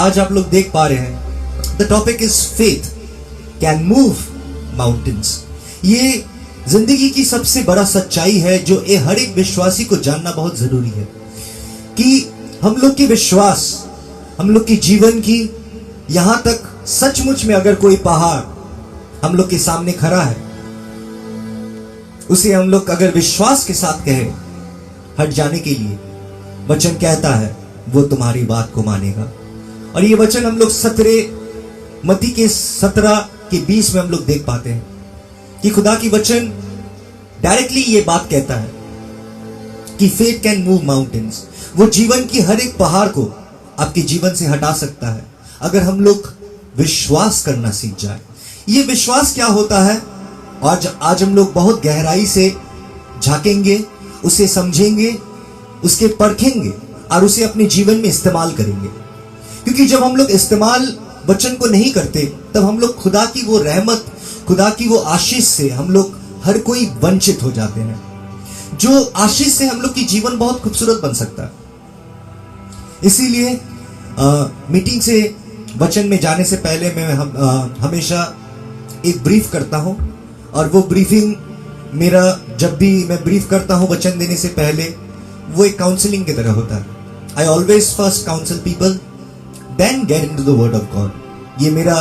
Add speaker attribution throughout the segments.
Speaker 1: आज आप लोग देख पा रहे हैं, the topic is faith can move mountains. ये जिंदगी की सबसे बड़ा सच्चाई है जो हर एक विश्वासी को जानना बहुत जरूरी है कि हम लोग की विश्वास, हम लोग की जीवन की, यहां तक सचमुच में अगर कोई पहाड़ हम लोग के सामने खड़ा है, उसे हम लोग अगर विश्वास के साथ कहें हट जाने के लिए, वचन कहता है वो तुम्हारी बात को मानेगा। और ये वचन हम लोग 17 मत्ती के 17 के 20 में हम लोग देख पाते हैं कि खुदा की वचन डायरेक्टली ये बात कहता है कि फेथ कैन मूव माउंटेन्स। वो जीवन की हर एक पहाड़ को आपके जीवन से हटा सकता है अगर हम लोग विश्वास करना सीख जाए। ये विश्वास क्या होता है, आज हम लोग बहुत गहराई से झांकेंगे, उसे समझेंगे, उसके परखेंगे और उसे अपने जीवन में इस्तेमाल करेंगे। क्योंकि जब हम लोग इस्तेमाल वचन को नहीं करते, तब हम लोग खुदा की वो रहमत, खुदा की वो आशीष से हम लोग हर कोई वंचित हो जाते हैं, जो आशीष से हम लोग की जीवन बहुत खूबसूरत बन सकता है। इसीलिए मीटिंग से वचन में जाने से पहले मैं हमेशा एक ब्रीफ करता हूं, और वो ब्रीफिंग मेरा, जब भी मैं ब्रीफ करता हूं वचन देने से पहले, वो एक काउंसलिंग की तरह होता है। I always first counsel people then get into the word of God. ये मेरा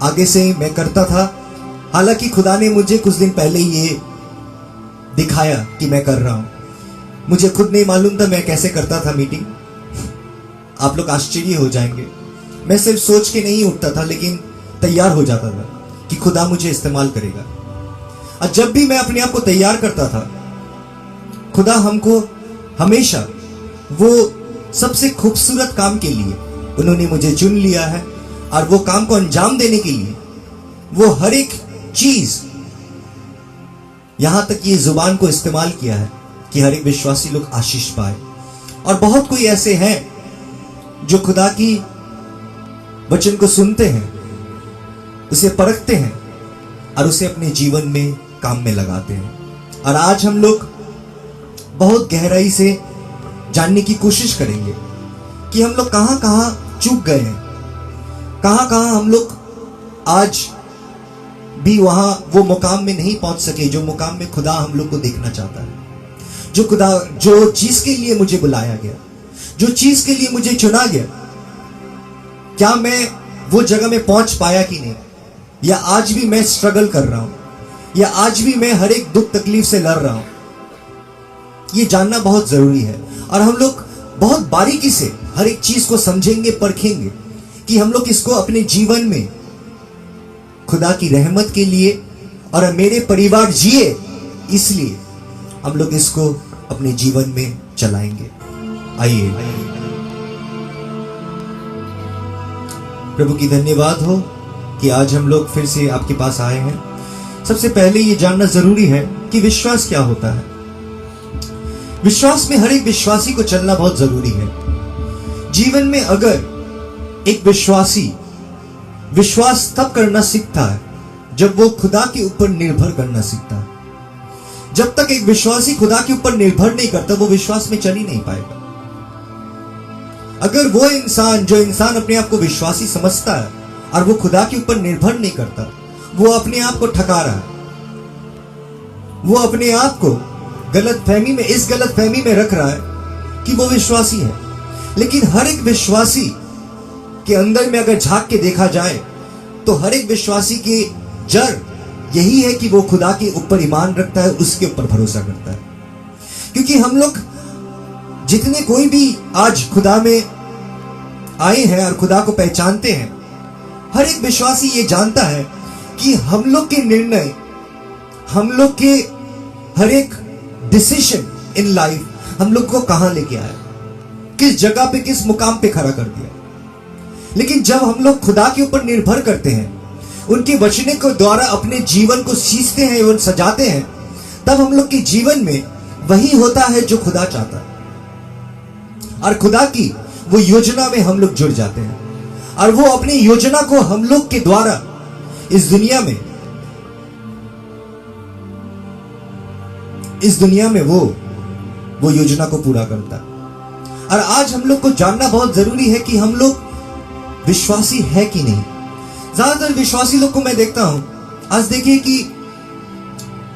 Speaker 1: आगे से मैं करता था। हालांकि खुदा ने मुझे कुछ दिन पहले ये दिखाया कि मैं कर रहा हूं। मुझे खुद नहीं मालूम था मैं कैसे करता था मीटिंग। आप लोग आश्चर्य हो जाएंगे। मैं सिर्फ सोच के नहीं उठता था, लेकिन तैयार हो जाता था कि खुदा मुझे इस्तेमाल करेगा। और जब भी मैं अपने आप को तैयार करता था, खुदा हमको हमेशा वो सबसे खूबसूरत काम के लिए उन्होंने मुझे चुन लिया है, और वो काम को अंजाम देने के लिए वो हर एक चीज, यहां तक ये जुबान को इस्तेमाल किया है कि हर एक विश्वासी लोग आशीष पाए। और बहुत कोई ऐसे हैं जो खुदा की वचन को सुनते हैं, उसे परखते हैं और उसे अपने जीवन में काम में लगाते हैं। और आज हम लोग बहुत गहराई से जानने की कोशिश करेंगे कि हम लोग कहां कहां चूक गए हैं, कहां कहां हम लोग आज भी वहां वो मुकाम में नहीं पहुंच सके जो मुकाम में खुदा हम लोग को देखना चाहता है। जो चीज के लिए मुझे बुलाया गया, जो चीज के लिए मुझे चुना गया, क्या मैं वो जगह में पहुंच पाया कि नहीं, या आज भी मैं स्ट्रगल कर रहा हूं, या आज भी मैं हर एक दुख तकलीफ से लड़ रहा हूं। ये जानना बहुत जरूरी है। और हम लोग बहुत बारीकी से हर एक चीज को समझेंगे, परखेंगे कि हम लोग इसको अपने जीवन में खुदा की रहमत के लिए और मेरे परिवार जिए, इसलिए हम लोग इसको अपने जीवन में चलाएंगे। आइए, प्रभु की धन्यवाद हो कि आज हम लोग फिर से आपके पास आए हैं। सबसे पहले ये जानना जरूरी है कि विश्वास क्या होता है। विश्वास में हर एक विश्वासी को चलना बहुत जरूरी है। जीवन में अगर एक विश्वासी विश्वास तब करना सीखता है जब वो खुदा के ऊपर निर्भर करना सीखता है। जब तक एक विश्वासी खुदा के ऊपर निर्भर नहीं करता, वो विश्वास में चल ही नहीं पाएगा। अगर वो इंसान, जो इंसान अपने आप को विश्वासी समझता है और वो खुदा के ऊपर निर्भर नहीं करता, वो अपने आप को ठगा रहा है। वो अपने आप को गलतफहमी में, इस गलतफहमी में रख रहा है कि वो विश्वासी है। लेकिन हर एक विश्वासी के अंदर में अगर झांक के देखा जाए, तो हर एक विश्वासी की जड़ यही है कि वो खुदा के ऊपर ईमान रखता है, उसके ऊपर भरोसा करता है। क्योंकि हम लोग जितने कोई भी आज खुदा में आए हैं और खुदा को पहचानते हैं, हर एक विश्वासी ये जानता है कि हम लोग के निर्णय, हम लोग के हर एक डिसीजन इन लाइफ हम लोग को कहां लेके आया, किस जगह पे, किस मुकाम पे खड़ा कर दिया। लेकिन जब हम लोग खुदा के ऊपर निर्भर करते हैं, उनके वचन के द्वारा अपने जीवन को सींचते हैं एवं सजाते हैं, तब हम लोग के जीवन में वही होता है जो खुदा चाहता है। और खुदा की वो योजना में हम लोग जुड़ जाते हैं, और वो अपनी योजना को हम लोग के द्वारा इस दुनिया में वो योजना को पूरा करता है। और आज हम लोग को जानना बहुत जरूरी है कि हम लोग विश्वासी है कि नहीं। ज्यादातर विश्वासी लोग को मैं देखता हूं, आज देखिए कि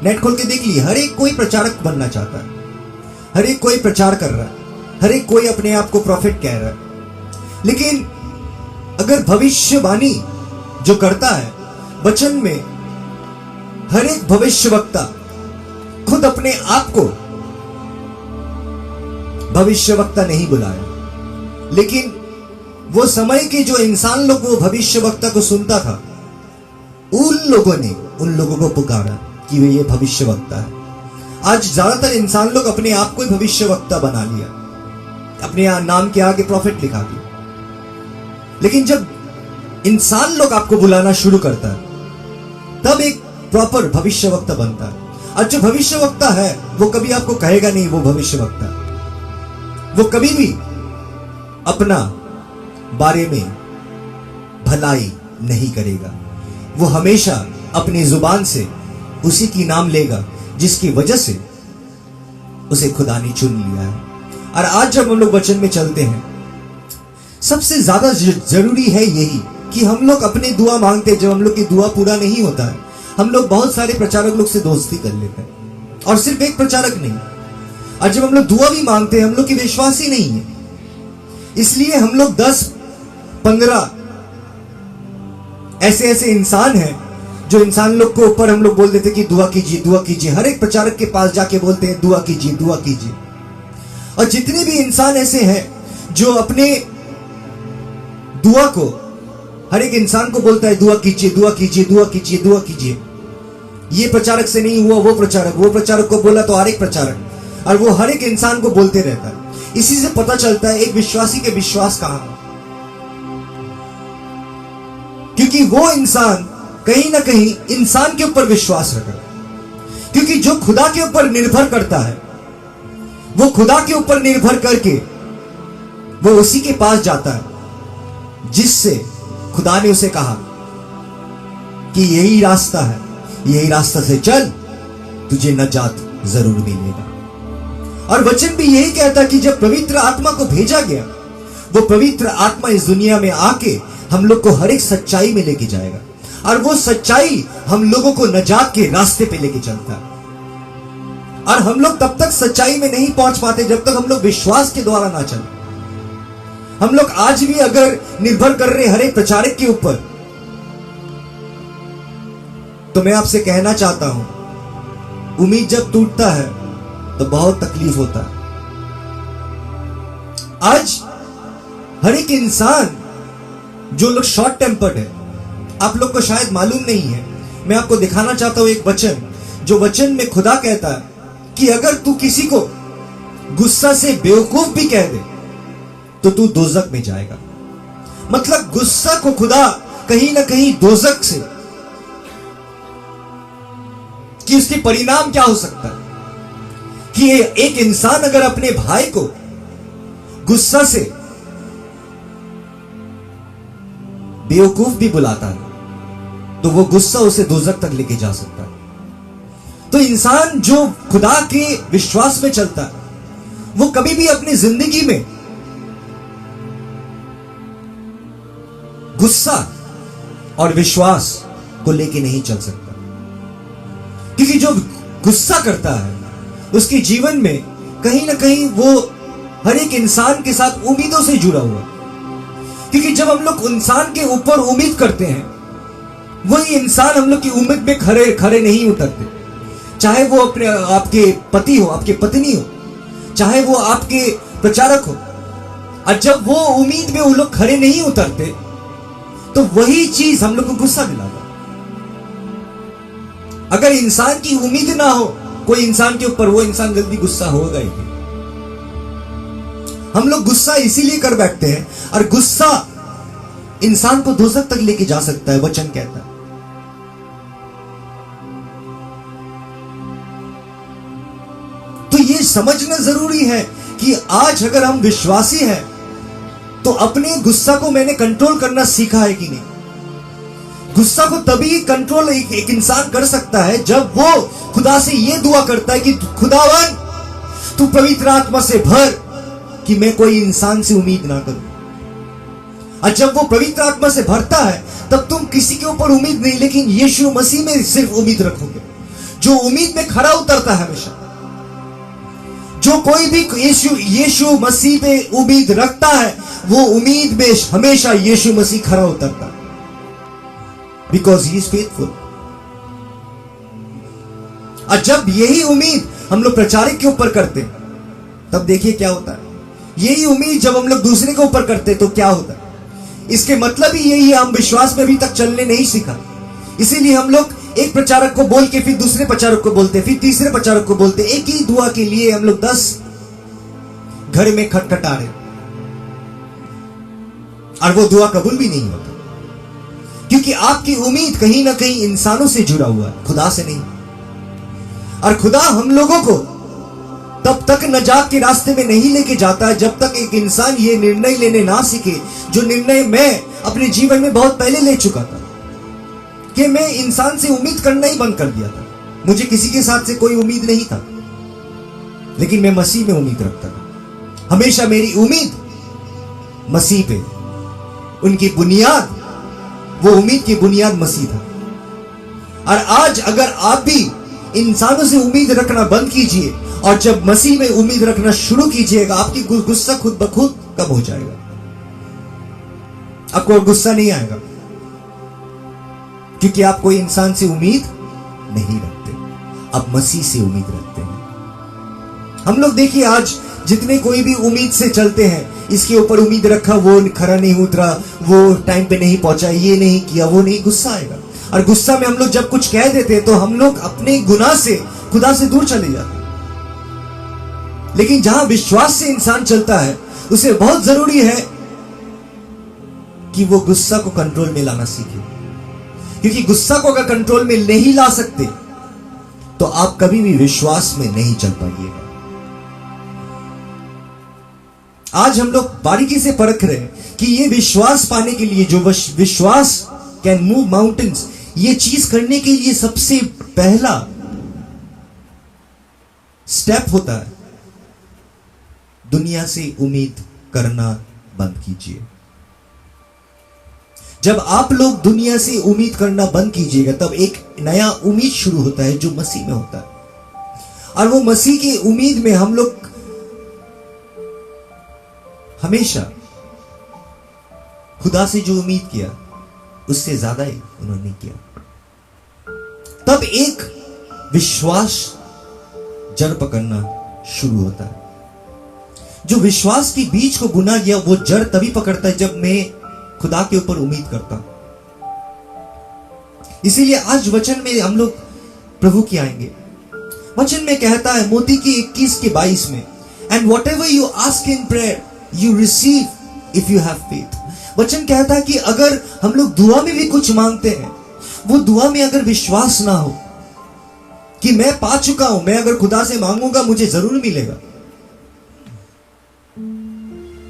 Speaker 1: नेट खोल के देख लिए, हर एक कोई प्रचारक बनना चाहता है, हर एक कोई प्रचार कर रहा है, हर एक कोई अपने आप को प्रॉफिट कह रहा है। लेकिन अगर भविष्यवाणी जो करता है वचन में, हर एक भविष्यवक्ता खुद अपने आप को भविष्यवक्ता नहीं बुलाया, लेकिन वो समय के जो इंसान लोग वो भविष्यवक्ता को सुनता था, उन लोगों ने उन लोगों को पुकारा कि वे ये भविष्यवक्ता है। आज ज्यादातर इंसान लोग अपने आप को ही भविष्यवक्ता बना लिया, अपने नाम के आगे प्रॉफिट लिखा दिया। लेकिन जब इंसान लोग आपको बुलाना शुरू करता है, तब एक प्रॉपर भविष्यवक्ता बनता है। और जो भविष्यवक्ता है वो कभी आपको कहेगा नहीं वो भविष्यवक्ता, वो कभी भी अपना बारे में भलाई नहीं करेगा। वो हमेशा अपनी जुबान से उसी की नाम लेगा जिसकी वजह से उसे खुदा ने चुन लिया है। और आज जब हम लोग वचन में चलते हैं, सबसे ज्यादा जरूरी है यही कि हम लोग अपने दुआ मांगते हैं। जब हम लोग की दुआ पूरा नहीं होता है, हम लोग बहुत सारे प्रचारक लोग से दोस्ती कर लेते हैं, और सिर्फ एक प्रचारक नहीं। और जब हम लोग दुआ भी मांगते हैं, हम लोग की विश्वास ही नहीं है, इसलिए हम लोग 10-15 ऐसे ऐसे इंसान हैं जो इंसान लोग को ऊपर हम लोग बोल देते कि दुआ कीजिए, दुआ कीजिए। हर एक प्रचारक के पास जाके बोलते हैं दुआ कीजिए, दुआ कीजिए। और जितने भी इंसान ऐसे हैं जो अपने दुआ को हर एक इंसान को बोलता है दुआ कीजिए, दुआ कीजिए, दुआ कीजिए, दुआ कीजिए, ये प्रचारक से नहीं हुआ वो प्रचारक को बोला तो हर एक प्रचारक, और वो हर एक इंसान को बोलते रहता है। इसी से पता चलता है एक विश्वासी के विश्वास कहां है, क्योंकि वो इंसान कहीं ना कहीं इंसान के ऊपर विश्वास रखता है। क्योंकि जो खुदा के ऊपर निर्भर करता है, वो खुदा के ऊपर निर्भर करके वो उसी के पास जाता है जिससे खुदा ने उसे कहा कि यही रास्ता है, यही रास्ता से चल, तुझे नजात जरूर मिलेगा। और वचन भी यही कहता कि जब पवित्र आत्मा को भेजा गया, वो पवित्र आत्मा इस दुनिया में आके हम लोग को हर एक सच्चाई में लेके जाएगा, और वो सच्चाई हम लोगों को नजात के रास्ते पे लेके चलता है। और हम लोग तब तक सच्चाई में नहीं पहुंच पाते जब तक हम लोग विश्वास के द्वारा ना चले। हम लोग आज भी अगर निर्भर कर रहे हर एक प्रचारक के ऊपर, तो मैं आपसे कहना चाहता हूं, उम्मीद जब टूटता है तो बहुत तकलीफ होता है। आज हर एक इंसान जो लोग शॉर्ट टेम्पर्ड है, आप लोग को शायद मालूम नहीं है, मैं आपको दिखाना चाहता हूं एक वचन, जो वचन में खुदा कहता है कि अगर तू किसी को गुस्सा से बेवकूफ भी कह दे तो तू दोजक में जाएगा। मतलब गुस्सा को खुदा कहीं ना कहीं दोजक से, कि उसके परिणाम क्या हो सकता है कि एक इंसान अगर अपने भाई को गुस्सा से बेवकूफ भी बुलाता है तो वो गुस्सा उसे दोजक तक लेके जा सकता है। तो इंसान जो खुदा के विश्वास में चलता है, वो कभी भी अपनी जिंदगी में गुस्सा और विश्वास को लेके नहीं चल सकता। क्योंकि जो गुस्सा करता है उसके जीवन में कहीं ना कहीं वो हर एक इंसान के साथ उम्मीदों से जुड़ा हुआ है। क्योंकि जब हम लोग इंसान के ऊपर उम्मीद करते हैं, वही इंसान हम लोग की उम्मीद में खरे नहीं उतरते। चाहे वो अपने आपके पति हो, आपके पत्नी हो, चाहे वो आपके प्रचारक हो, और जब वो उम्मीद में वो लोग खरे नहीं उतरते तो वही चीज हम लोग को गुस्सा दिलाता। अगर इंसान की उम्मीद ना हो कोई इंसान के ऊपर, वो इंसान जल्दी गुस्सा होगा ही। हम लोग गुस्सा इसीलिए कर बैठते हैं, और गुस्सा इंसान को दोजख तक लेके जा सकता है, वचन कहता है। तो ये समझना जरूरी है कि आज अगर हम विश्वासी हैं तो अपने गुस्सा को मैंने कंट्रोल करना सीखा है कि नहीं। गुस्सा को तभी कंट्रोल एक इंसान कर सकता है जब वो खुदा से ये दुआ करता है कि खुदावन तू पवित्र आत्मा से भर कि मैं कोई इंसान से उम्मीद ना करूं। और जब वो पवित्र आत्मा से भरता है तब तुम किसी के ऊपर उम्मीद नहीं, लेकिन यीशु मसीह में सिर्फ उम्मीद रखोगे। जो उम्मीद में खरा उतरता है हमेशा, जो कोई भी यीशु मसीह पे उम्मीद रखता है, वो उम्मीद में हमेशा यीशु मसीह खरा उतरता है, बिकॉज ही इज फेथफुल। और जब यही उम्मीद हम लोग प्रचारक के ऊपर करते हैं, तब देखिए क्या होता है। यही उम्मीद जब हम लोग दूसरे के ऊपर करते हैं तो क्या होता है। इसके मतलब ही यही है, हम विश्वास में अभी तक चलने नहीं सीखा। इसीलिए हम लोग एक प्रचारक को बोल के फिर दूसरे प्रचारक को बोलते, फिर तीसरे प्रचारक को बोलते। एक ही दुआ के लिए हम लोग 10 घर में खटखटा रहे और वो दुआ कबूल भी नहीं होता, क्योंकि आपकी उम्मीद कहीं ना कहीं इंसानों से जुड़ा हुआ है, खुदा से नहीं। और खुदा हम लोगों को तब तक नजात के रास्ते में नहीं लेके जाता है जब तक एक इंसान ये निर्णय लेने ना सीखे, जो निर्णय मैं अपने जीवन में बहुत पहले ले चुका था, कि मैं इंसान से उम्मीद करना ही बंद कर दिया था। मुझे किसी के साथ से कोई उम्मीद नहीं था, लेकिन मैं मसीह में उम्मीद रखता था। हमेशा मेरी उम्मीद मसीह पे, उनकी बुनियाद, वो उम्मीद की बुनियाद मसीह था। और आज अगर आप भी इंसानों से उम्मीद रखना बंद कीजिए और जब मसीह में उम्मीद रखना शुरू कीजिएगा, आपकी गुस्सा खुद ब खुद कम हो जाएगा। आपको गुस्सा नहीं आएगा, क्योंकि आप कोई इंसान से उम्मीद नहीं रखते, आप मसीह से उम्मीद रखते हैं। हम लोग देखिए आज जितने कोई भी उम्मीद से चलते हैं, इसके ऊपर उम्मीद रखा, वो खरा नहीं उतरा, वो टाइम पे नहीं पहुंचा, ये नहीं किया, वो नहीं, गुस्सा आएगा। और गुस्सा में हम लोग जब कुछ कह देते हैं तो हम लोग अपने गुनाह से, खुदा से दूर चले जाते हैं। लेकिन जहां विश्वास से इंसान चलता है, उसे बहुत जरूरी है कि वो गुस्सा को कंट्रोल में लाना सीखे, क्योंकि गुस्सा को अगर कंट्रोल में नहीं ला सकते तो आप कभी भी विश्वास में नहीं चल पाइएगा। आज हम लोग बारीकी से परख रहे हैं कि ये विश्वास पाने के लिए, जो विश्वास कैन मूव माउंटेन्स, ये चीज करने के लिए सबसे पहला स्टेप होता है, दुनिया से उम्मीद करना बंद कीजिए। जब आप लोग दुनिया से उम्मीद करना बंद कीजिएगा, तब एक नया उम्मीद शुरू होता है जो मसीह में होता है। और वो मसीह की उम्मीद में हम लोग हमेशा खुदा से जो उम्मीद किया उससे ज्यादा ही उन्होंने किया। तब एक विश्वास जड़ पकड़ना शुरू होता है। जो विश्वास के बीज को बुना गया, वो जड़ तभी पकड़ता है जब मैं खुदा के ऊपर उम्मीद करता हूं। इसीलिए आज वचन में हम लोग प्रभु की आएंगे। वचन में कहता है मोती की 21 के 22 में, and what ever you ask in prayer you receive if you have faith. वचन कहता है कि अगर हम लोग दुआ में भी कुछ मांगते हैं, वो दुआ में अगर विश्वास ना हो कि मैं पा चुका हूं, मैं अगर खुदा से मांगूंगा मुझे जरूर मिलेगा,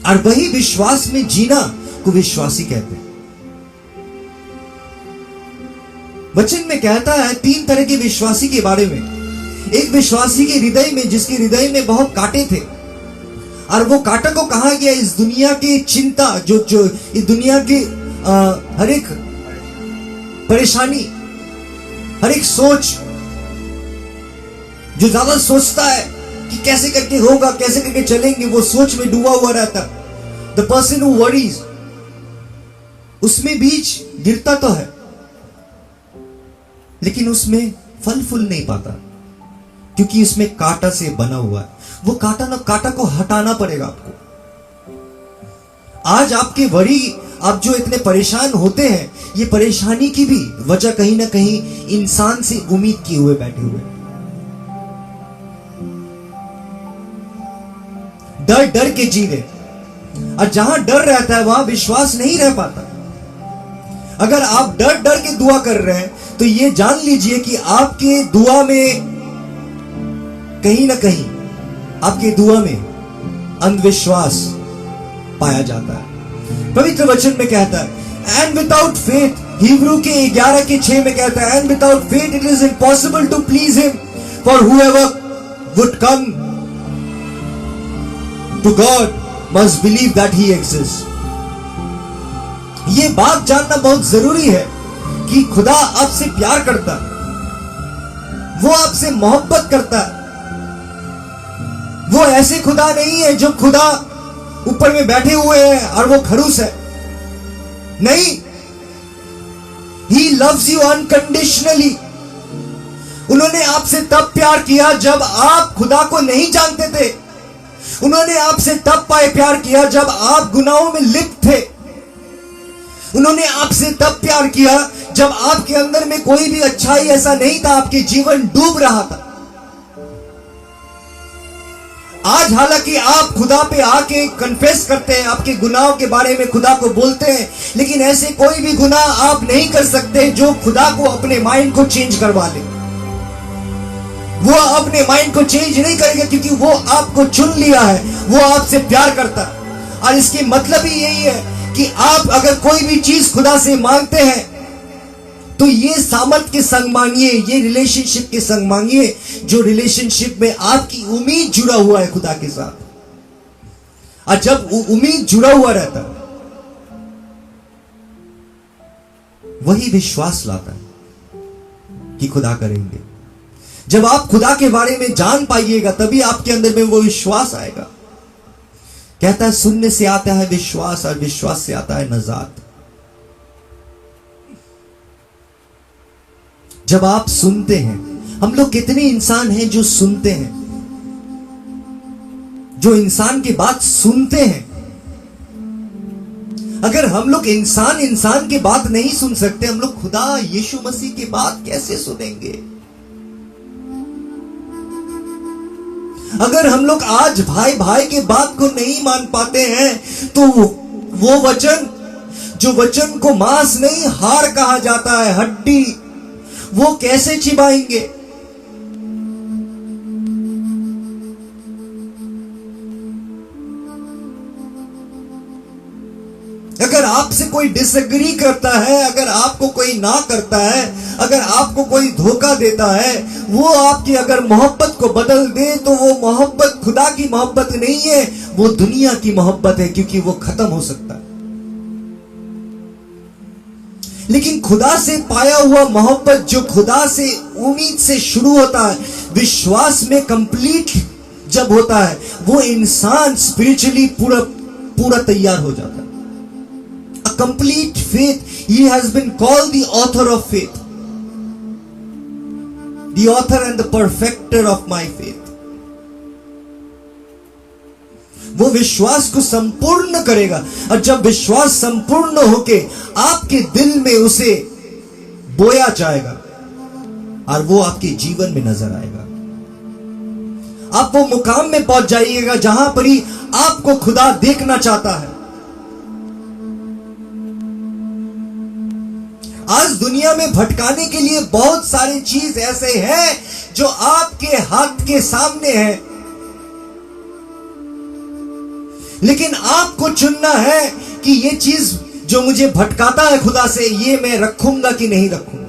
Speaker 1: और वही विश्वास में जीना को विश्वासी कहते हैं। वचन में कहता है 3 तरह के विश्वासी के बारे में। एक विश्वासी के हृदय में, जिसके हृदय में बहुत कांटे थे, और वो कांटा को कहा गया इस दुनिया की चिंता, जो इस दुनिया की हर एक परेशानी, हर एक सोच, जो ज्यादा सोचता है कि कैसे करके होगा, कैसे करके चलेंगे, वो सोच में डूबा हुआ रहता। द पर्सन हु वरीज, उसमें बीज गिरता तो है लेकिन उसमें फल फूल नहीं पाता, क्योंकि इसमें कांटा से बना हुआ है। वो कांटा को हटाना पड़ेगा आपको। आज आपके वरी, आप जो इतने परेशान होते हैं, ये परेशानी की भी वजह कहीं ना कहीं इंसान से उम्मीद किए हुए बैठे हुए। डर डर के जी रहे, और जहां डर रहता है वहां विश्वास नहीं रह पाता। अगर आप डर डर के दुआ कर रहे हैं तो ये जान लीजिए कि आपके दुआ में कहीं ना कहीं, आपके दुआ में अंधविश्वास पाया जाता है। पवित्र वचन में कहता है एंड विदाउट फेथ, हिब्रू के 11 के 6 में कहता है and without faith it is impossible to please him, for whoever would come to God must believe that he exist. ये बात जानना बहुत जरूरी है कि खुदा आपसे प्यार करता है, वो आपसे मोहब्बत करता है। वो ऐसे खुदा नहीं है जो खुदा ऊपर में बैठे हुए हैं और वो खड़ूस है, नहीं। He loves you unconditionally। उन्होंने आपसे तब प्यार किया जब आप खुदा को नहीं जानते थे। उन्होंने आपसे तब प्यार किया जब आप गुनाहों में लिप्त थे। उन्होंने आपसे तब प्यार किया जब आपके अंदर में कोई भी अच्छाई ऐसा नहीं था, आपके जीवन डूब रहा था। आज हालांकि आप खुदा पे आके कन्फेस करते हैं, आपके गुनाहों के बारे में खुदा को बोलते हैं, लेकिन ऐसे कोई भी गुनाह आप नहीं कर सकते जो खुदा को अपने माइंड को चेंज करवा ले। वो अपने माइंड को चेंज नहीं करेगा क्योंकि वो आपको चुन लिया है, वो आपसे प्यार करता है। और इसकी मतलब ही यही है कि आप अगर कोई भी चीज खुदा से मांगते हैं तो ये सामर्थ के संग मांगिए, ये रिलेशनशिप के संग मांगिए, जो रिलेशनशिप में आपकी उम्मीद जुड़ा हुआ है खुदा के साथ। और जब उम्मीद जुड़ा हुआ रहता है, वही विश्वास लाता है कि खुदा करेंगे। जब आप खुदा के बारे में जान पाइएगा तभी आपके अंदर में वो विश्वास आएगा। कहता है सुनने से आता है विश्वास और विश्वास से आता है नजात। जब आप सुनते हैं, हम लोग कितने इंसान हैं जो सुनते हैं, जो इंसान की बात सुनते हैं। अगर हम लोग इंसान की बात नहीं सुन सकते, हम लोग खुदा यीशु मसीह की बात कैसे सुनेंगे? अगर हम लोग आज भाई भाई के बात को नहीं मान पाते हैं तो वो वचन, जो वचन को मांस नहीं हाड़ कहा जाता है, हड्डी, वो कैसे चिबाएंगे? अगर आपसे कोई डिसएग्री करता है, अगर आपको कोई ना करता है, अगर आपको कोई धोखा देता है, वो आपकी अगर मोहब्बत को बदल दे तो वो मोहब्बत खुदा की मोहब्बत नहीं है, वो दुनिया की मोहब्बत है, क्योंकि वो खत्म हो सकता है। लेकिन खुदा से पाया हुआ मोहब्बत, जो खुदा से उम्मीद से शुरू होता है, विश्वास में कंप्लीट जब होता है, वो इंसान स्पिरिचुअली पूरा तैयार हो जाता है। A complete faith. He has been called the author of faith, the author and the perfecter of my faith. वो विश्वास को संपूर्ण करेगा, और जब विश्वास संपूर्ण होके आपके दिल में उसे बोया जाएगा और वो आपके जीवन में नजर आएगा, आप वो मुकाम में पहुंच जाइएगा जहां पर ही आपको खुदा देखना चाहता है। आज दुनिया में भटकाने के लिए बहुत सारी चीज ऐसे हैं जो आपके हाथ के सामने है, लेकिन आपको चुनना है कि ये चीज जो मुझे भटकाता है खुदा से, ये मैं रखूंगा कि नहीं रखूंगा।